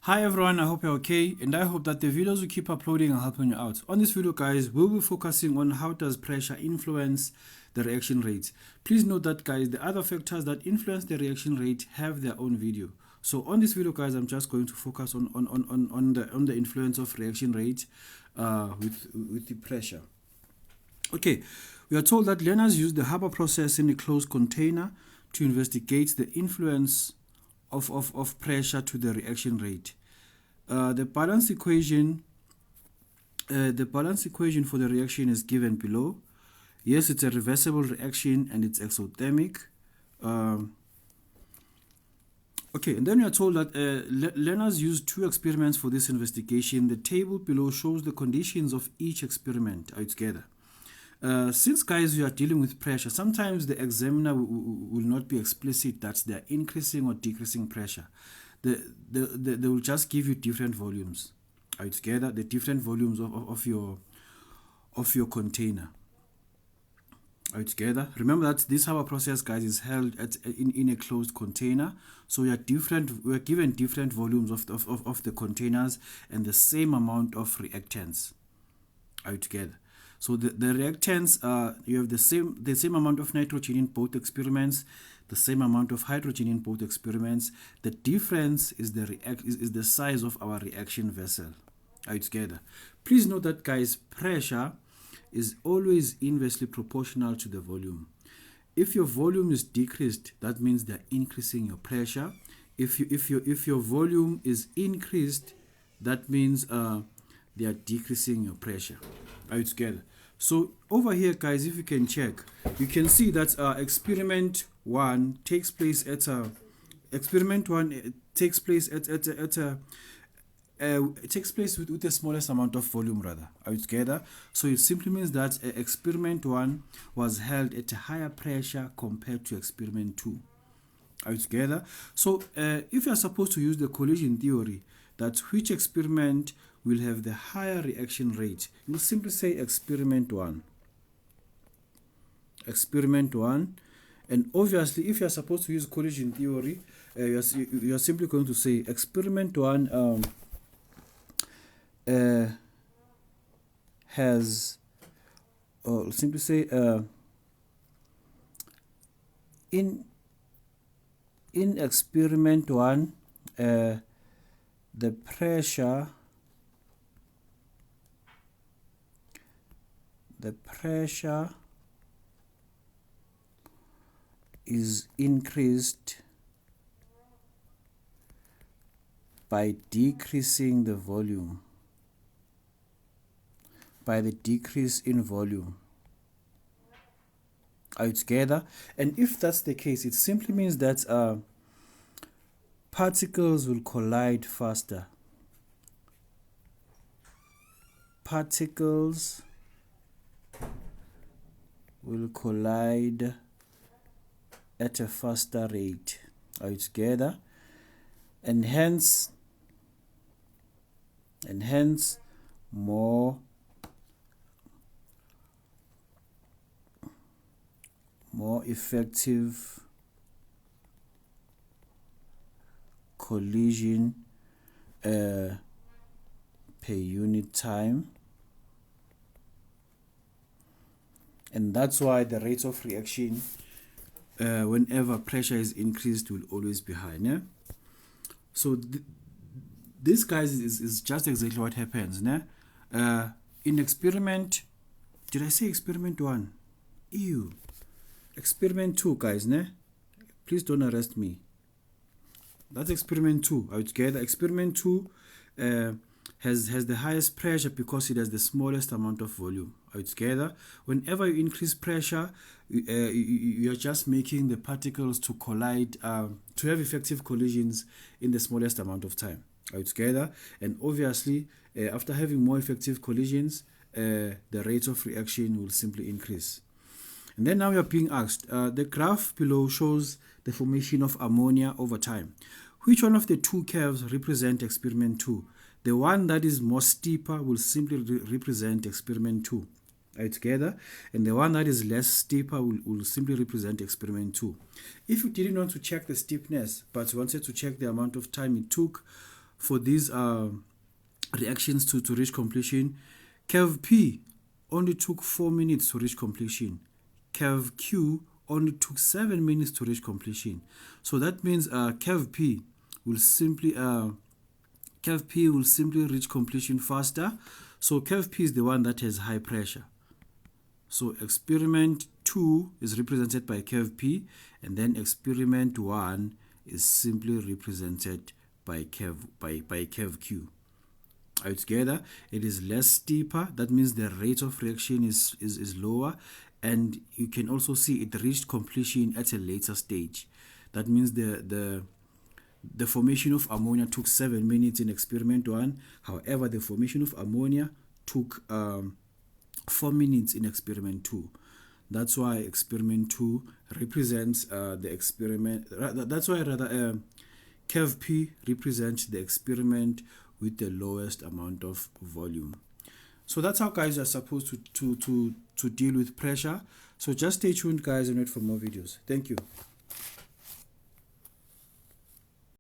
Hi everyone, I hope you're okay, and I hope that the videos we keep uploading are helping you out. On this video guys, we'll be focusing on how does pressure influence the reaction rate. Please note that guys, the other factors that influence the reaction rate have their own video. So on this video guys, I'm just going to focus on the influence of reaction rate with the pressure. Okay, we are told that learners use the Haber process in a closed container to investigate the influence of pressure to the reaction rate. The balance equation for the reaction is given below. Yes, it's a reversible reaction and it's exothermic. Okay, and then we are told that learners used two experiments for this investigation. The table below shows the conditions of each experiment together. Since guys, we are dealing with pressure, sometimes the examiner will not be explicit that they are increasing or decreasing pressure. They will just give you different volumes. Are you together? The different volumes of your container. Are you together? Remember that this Haber process, guys, is held in a closed container. So we are given different volumes of the containers and the same amount of reactants. Are you together? So the reactants, you have the same amount of nitrogen in both experiments, the same amount of hydrogen in both experiments. The difference is the size of our reaction vessel. Are you together? Please note that guys, pressure is always inversely proportional to the volume. If your volume is decreased, that means they're increasing your pressure. If your volume is increased, that means they are decreasing your pressure. Are you together? So over here guys, if you can check, you can see that experiment 1 takes place at a with the smallest amount of volume rather. Are you together? So it simply means that experiment 1 was held at a higher pressure compared to experiment 2. Are you together? So if you are supposed to use the collision theory, that which experiment will have the higher reaction rate, you'll simply say experiment 1. Experiment 1. And obviously, if you're supposed to use collision theory, you're simply going to say experiment 1 has, or simply say in experiment 1, the pressure is increased by decreasing the volume, by the decrease in volume. Are you together? And if that's the case, it simply means that particles will collide faster. Particles will collide at a faster rate. Are you together? And hence more effective collision per unit time. And that's why the rate of reaction whenever pressure is increased will always be high. Yeah? So this guys is just exactly what happens. Yeah? In experiment, did I say experiment 1? Ew. Experiment 2 guys. Yeah? Please don't arrest me. That's experiment 2. Are you together? Experiment 2 has the highest pressure because it has the smallest amount of volume. Are you together? Whenever you increase pressure, you're just making the particles to collide, to have effective collisions in the smallest amount of time. Are you together? And obviously, after having more effective collisions, the rate of reaction will simply increase. And then now you're being asked, the graph below shows the formation of ammonia over time. Which one of the two curves represent experiment 2? The one that is more steeper will simply represent experiment 2. Are you together? And the one that is less steeper will simply represent experiment 2. If you didn't want to check the steepness, but wanted to check the amount of time it took for these reactions to reach completion. Curve P only took 4 minutes to reach completion. Curve Q only took 7 minutes to reach completion. So that means curve P will simply reach completion faster. So curve P is the one that has high pressure. So experiment 2 is represented by curve P, and then experiment 1 is simply represented by curve Q. Are you together? It is less steeper. That means the rate of reaction is lower, and you can also see it reached completion at a later stage. That means the formation of ammonia took 7 minutes in experiment 1. However, the formation of ammonia took 4 minutes in experiment 2. That's why experiment 2 represents the experiment. That's why curve P represents the experiment with the lowest amount of volume. So that's how, guys, are supposed to deal with pressure. So just stay tuned, guys, and wait for more videos. Thank you.